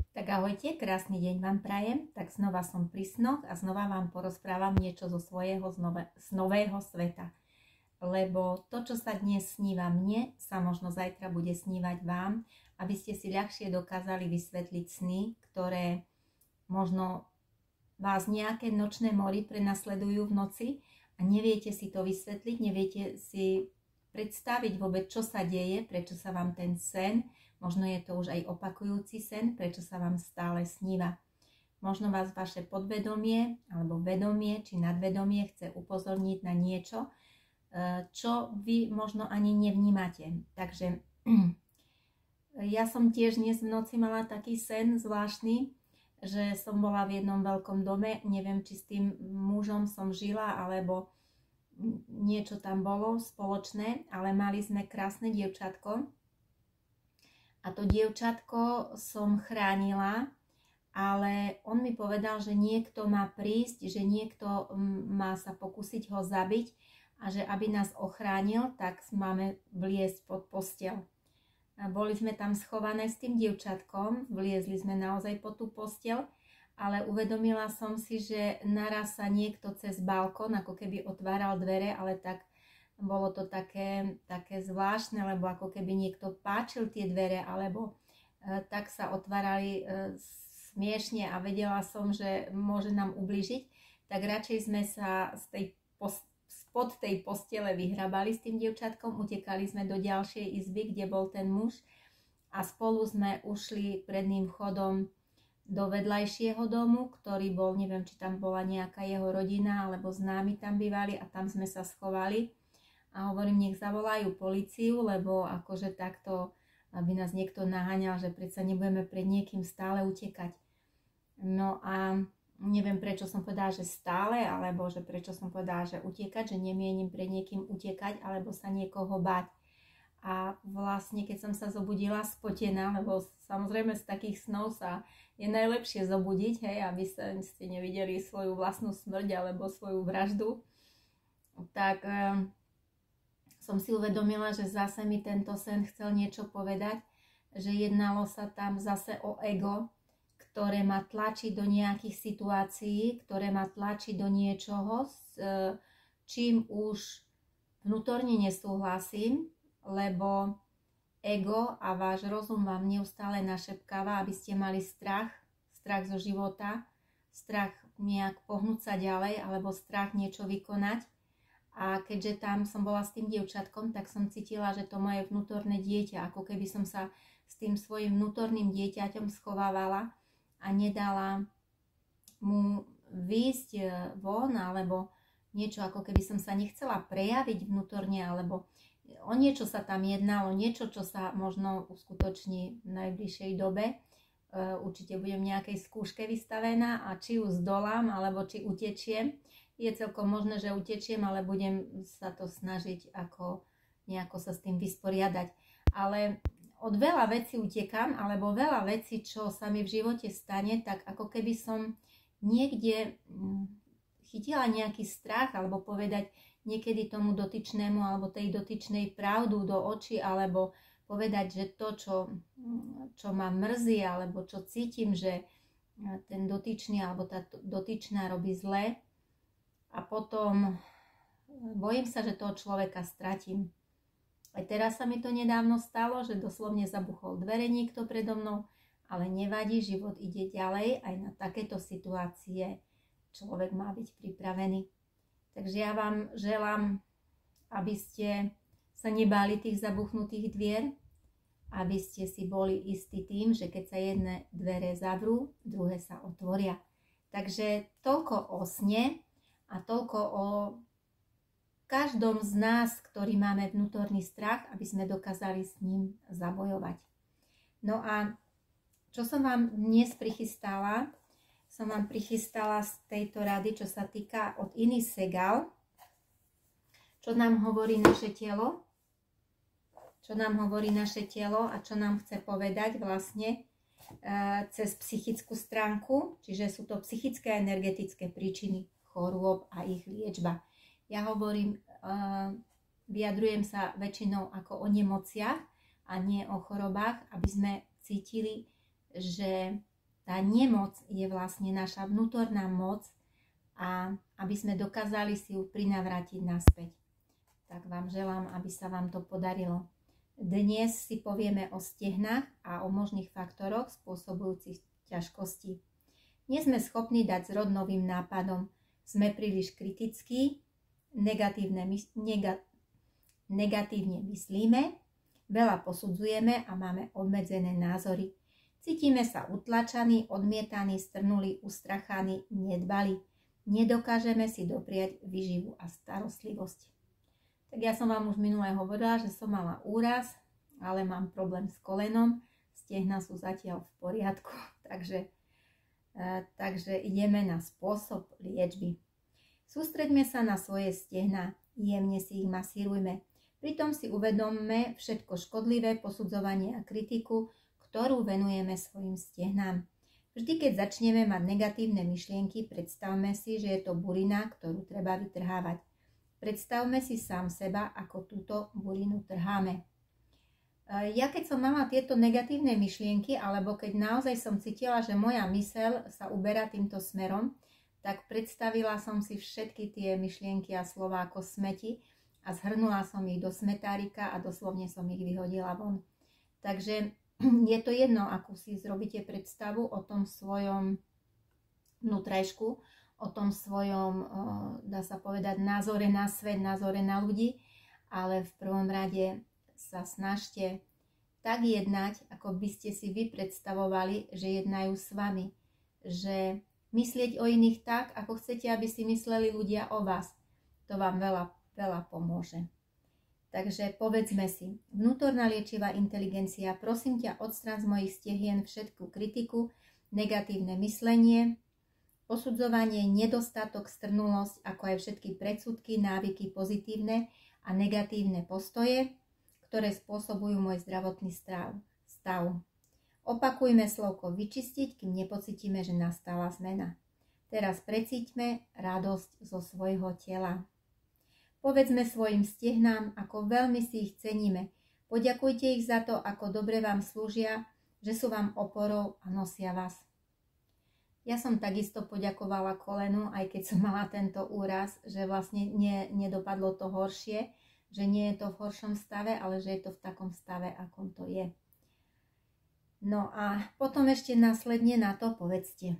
Tak ahojte, krásny deň vám prajem. Tak znova som pri snoch a znova vám porozprávam niečo zo svojho snového sveta. Lebo to, čo sa dnes sníva mne, sa možno zajtra bude snívať vám, aby ste si ľahšie dokázali vysvetliť sny, ktoré možno vás nejaké nočné mory prenasledujú v noci a neviete si to vysvetliť, neviete si predstaviť vôbec, čo sa deje, prečo sa vám ten sen, možno je to už aj opakujúci sen, prečo sa vám stále sníva. Možno vás vaše podvedomie alebo vedomie či nadvedomie chce upozorniť na niečo, čo vy možno ani nevnímate. Takže ja som tiež dnes v noci mala taký sen zvláštny, že som bola v jednom veľkom dome, neviem, či s tým mužom som žila, alebo niečo tam bolo spoločné, ale mali sme krásne dievčatko. A to dievčatko som chránila, ale on mi povedal, že niekto má prísť, že niekto má sa pokúsiť ho zabiť a že aby nás ochránil, tak máme vliezť pod posteľ. Boli sme tam schované s tým dievčatkom, vliezli sme naozaj pod tú posteľ, ale uvedomila som si, že naraz sa niekto cez balkón, ako keby otváral dvere, ale tak bolo to také zvláštne, lebo ako keby niekto páčil tie dvere, alebo tak sa otvárali smiešne a vedela som, že môže nám ubližiť, tak radšej sme sa spod tej postele vyhrabali s tým dievčatkom, utekali sme do ďalšej izby, kde bol ten muž a spolu sme ušli predným chodom do vedľajšieho domu, ktorý bol, neviem, či tam bola nejaká jeho rodina, alebo známi tam bývali a tam sme sa schovali. A hovorím, nech zavolajú políciu, lebo akože takto, aby nás niekto naháňal, že predsa nebudeme pred niekým stále utekať. No a neviem, prečo som povedala, že stále, alebo že prečo som povedala, že utekať, že nemienim pred niekým utekať, alebo sa niekoho báť. A vlastne, keď som sa zobudila spotená, lebo samozrejme z takých snov sa je najlepšie zobudiť, hej, aby ste nevideli svoju vlastnú smrť alebo svoju vraždu, tak som si uvedomila, že zase mi tento sen chcel niečo povedať, že jednalo sa tam zase o ego, ktoré ma tlačí do nejakých situácií, ktoré ma tlačí do niečoho, s čím už vnútorne nesúhlasím, lebo ego a váš rozum vám neustále našepkáva, aby ste mali strach zo života, strach nejak pohnúť sa ďalej, alebo strach niečo vykonať. A keďže tam som bola s tým dievčatkom, tak som cítila, že to moje vnútorné dieťa, ako keby som sa s tým svojim vnútorným dieťaťom schovávala a nedala mu výjsť von, alebo niečo, ako keby som sa nechcela prejaviť vnútorne, alebo o niečo sa tam jednalo, niečo, čo sa možno uskutoční v najbližšej dobe. Určite budem v nejakej skúške vystavená a či ju zdolám, alebo či utečiem. Je celkom možné, že utečiem, ale budem sa to snažiť nejako sa s tým vysporiadať. Ale od veľa vecí utekam, alebo veľa vecí, čo sa mi v živote stane, tak ako keby som niekde chytila nejaký strach, alebo povedať niekedy tomu dotyčnému, alebo tej dotyčnej pravdu do očí, alebo povedať, že to, čo ma mrzí, alebo čo cítim, že ten dotyčný, alebo tá dotyčná robí zle, a potom bojím sa, že toho človeka stratím. Aj teraz sa mi to nedávno stalo, že doslovne zabuchol dvere niekto predo mnou, ale nevadí, život ide ďalej, aj na takéto situácie človek má byť pripravený. Takže ja vám želám, aby ste sa nebáli tých zabuchnutých dvier, aby ste si boli istí tým, že keď sa jedné dvere zavrú, druhé sa otvoria. Takže toľko o sne. A toľko o každom z nás, ktorý máme vnútorný strach, aby sme dokázali s ním zabojovať. No a čo som vám dnes prichystala? Som vám prichystala z tejto rady, čo sa týka od Iny Segal. Čo nám hovorí naše telo? Čo nám hovorí naše telo a čo nám chce povedať vlastne cez psychickú stránku, čiže sú to psychické a energetické príčiny chorôb a ich liečba. Ja hovorím, vyjadrujem sa väčšinou ako o nemociach a nie o chorobách, aby sme cítili, že tá nemoc je vlastne naša vnútorná moc a aby sme dokázali si ju prinavrátiť naspäť. Tak vám želám, aby sa vám to podarilo. Dnes si povieme o stehnách a o možných faktoroch spôsobujúcich ťažkosti. Nie sme schopní dať zrod novým nápadom. Sme príliš kritickí, negatívne myslíme, veľa posudzujeme a máme obmedzené názory. Cítime sa utlačaní, odmietaní, strnuli, ustrachaní, nedbali. Nedokážeme si dopriať výživu a starostlivosť. Tak ja som vám už minule hovorila, že som mala úraz, ale mám problém s kolenom. Stehná sú zatiaľ v poriadku, takže ideme na spôsob liečby. Sústreďme sa na svoje stehná, jemne si ich masírujme. Pritom si uvedomme všetko škodlivé posudzovanie a kritiku, ktorú venujeme svojim stehnám. Vždy, keď začneme mať negatívne myšlienky, predstavme si, že je to burina, ktorú treba vytrhávať. Predstavme si sám seba, ako túto burinu trháme. Ja keď som mala tieto negatívne myšlienky, alebo keď naozaj som cítila, že moja myseľ sa uberá týmto smerom, tak predstavila som si všetky tie myšlienky a slova ako smeti a zhrnula som ich do smetárika a doslovne som ich vyhodila von. Takže je to jedno, akú si zrobíte predstavu o tom svojom vnútrajšku, o tom svojom, dá sa povedať, názore na svet, názore na ľudí, ale v prvom rade sa snažte tak jednať, ako by ste si vy predstavovali, že jednajú s vami. Že myslieť o iných tak, ako chcete, aby si mysleli ľudia o vás. To vám veľa, veľa pomôže. Takže povedzme si, vnútorná liečivá inteligencia, prosím ťa, odstrán z mojich stehien všetku kritiku, negatívne myslenie, posudzovanie, nedostatok, strnulosť, ako aj všetky predsudky, návyky, pozitívne a negatívne postoje, ktoré spôsobujú môj zdravotný stav. Opakujme slovko vyčistiť, kým nepocítime, že nastala zmena. Teraz precíťme radosť zo svojho tela. Povedzme svojim stehnám, ako veľmi si ich ceníme. Poďakujte ich za to, ako dobre vám slúžia, že sú vám oporou a nosia vás. Ja som takisto poďakovala kolenu, aj keď som mala tento úraz, že vlastne nedopadlo to horšie, že nie je to v horšom stave, ale že je to v takom stave, akom to je. No a potom ešte následne na to povedzte.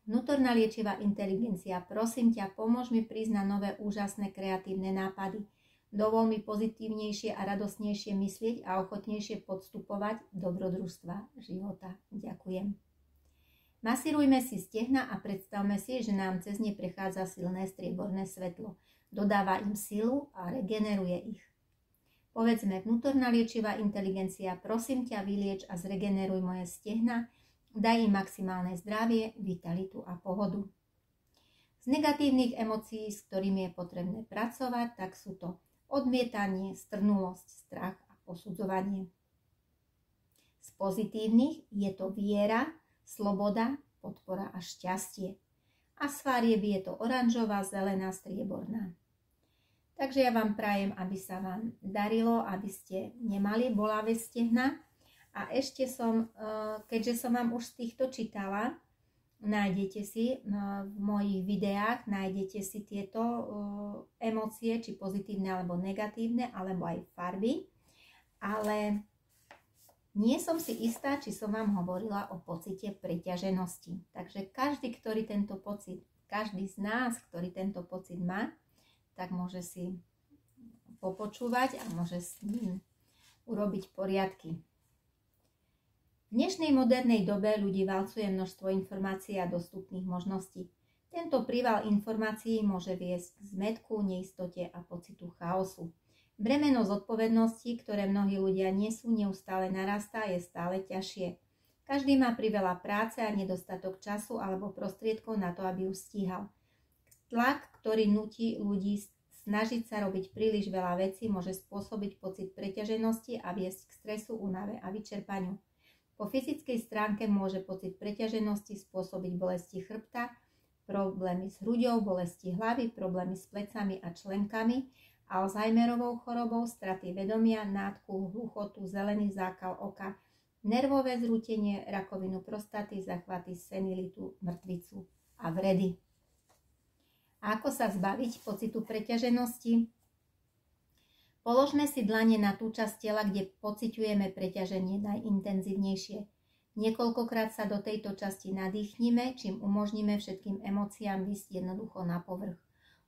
Vnútorná liečivá inteligencia, prosím ťa, pomôž mi prísť na nové úžasné kreatívne nápady. Dovol mi pozitívnejšie a radosnejšie myslieť a ochotnejšie podstupovať dobrodružstva života. Ďakujem. Masírujme si stehna a predstavme si, že nám cez ne prechádza silné strieborné svetlo. Dodáva im silu a regeneruje ich. Povedzme, vnútorná liečivá inteligencia, prosím ťa, vylieč a zregeneruj moje stehna, daj im maximálne zdravie, vitalitu a pohodu. Z negatívnych emócií, s ktorými je potrebné pracovať, tak sú to odmietanie, strnulosť, strach a posudzovanie. Z pozitívnych je to viera, sloboda, podpora a šťastie. A z farieb je to oranžová, zelená, strieborná. Takže ja vám prajem, aby sa vám darilo, aby ste nemali bolavé stehna. A ešte som, keďže som vám už z týchto čítala, nájdete si v mojich videách, nájdete si tieto emócie, či pozitívne alebo negatívne, alebo aj farby. Ale nie som si istá, či som vám hovorila o pocite preťaženosti. Takže každý z nás, ktorý tento pocit má, tak môže si popočúvať a môže s ním urobiť poriadky. V dnešnej modernej dobe ľudí valcuje množstvo informácií a dostupných možností. Tento príval informácií môže viesť k zmätku, neistote a pocitu chaosu. Bremeno zodpovednosti, ktoré mnohí ľudia nesú, neustále narastá, je stále ťažšie. Každý má priveľa práce a nedostatok času alebo prostriedkov na to, aby ju stíhal. Tlak, ktorý nutí ľudí snažiť sa robiť príliš veľa vecí, môže spôsobiť pocit preťaženosti a viesť k stresu, únave a vyčerpaniu. Po fyzickej stránke môže pocit preťaženosti spôsobiť bolesti chrbta, problémy s hruďou, bolesti hlavy, problémy s plecami a členkami, Alzheimerovou chorobou, straty vedomia, nádchu, hluchotu, zelený zákal oka, nervové zrútenie, rakovinu prostaty, zachvaty, senilitu, mŕtvicu a vredy. A ako sa zbaviť pocitu preťaženosti? Položme si dlane na tú časť tela, kde pociťujeme preťaženie najintenzívnejšie. Niekoľkokrát sa do tejto časti nadýchnime, čím umožníme všetkým emóciám výsť jednoducho na povrch.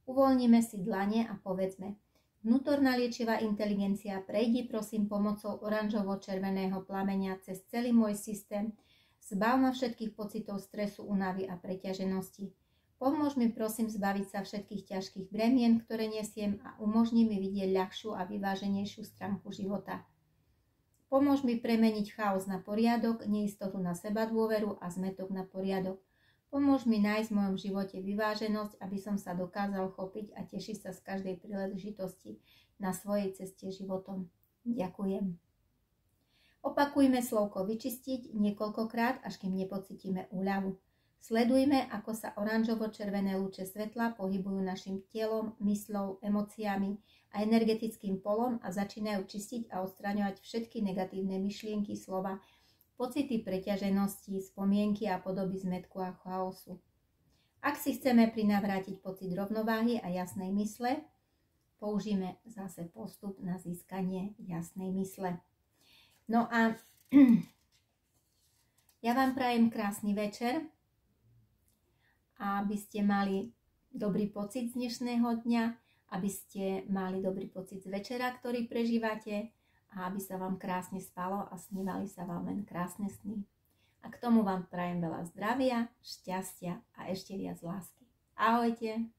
Uvoľníme si dlane a povedzme: vnútorná liečivá inteligencia, prejdi prosím pomocou oranžovo-červeného plameňa cez celý môj systém, zbav ma všetkých pocitov stresu, únavy a preťaženosti. Pomôž mi prosím zbaviť sa všetkých ťažkých bremien, ktoré nesiem, a umožni mi vidieť ľahšiu a vyváženejšiu stránku života. Pomôž mi premeniť chaos na poriadok, neistotu na sebadôveru a zmätok na poriadok. Pomôž mi nájsť v mojom živote vyváženosť, aby som sa dokázal chopiť a tešiť sa z každej príležitosti na svojej ceste životom. Ďakujem. Opakujme slovko vyčistiť niekoľkokrát, až kým nepocítime úľavu. Sledujme, ako sa oranžovo-červené lúče svetla pohybujú našim telom, mysľou, emóciami a energetickým polom a začínajú čistiť a odstraňovať všetky negatívne myšlienky, slova, pocity preťaženosti, spomienky a podoby zmätku a chaosu. Ak si chceme prinavrátiť pocit rovnováhy a jasnej mysle, použijeme zase postup na získanie jasnej mysle. No a ja vám prajem krásny večer, aby ste mali dobrý pocit z dnešného dňa, aby ste mali dobrý pocit z večera, ktorý prežívate, a aby sa vám krásne spalo a snívali sa vám len krásne sny. A k tomu vám prajem veľa zdravia, šťastia a ešte viac lásky. Ahojte!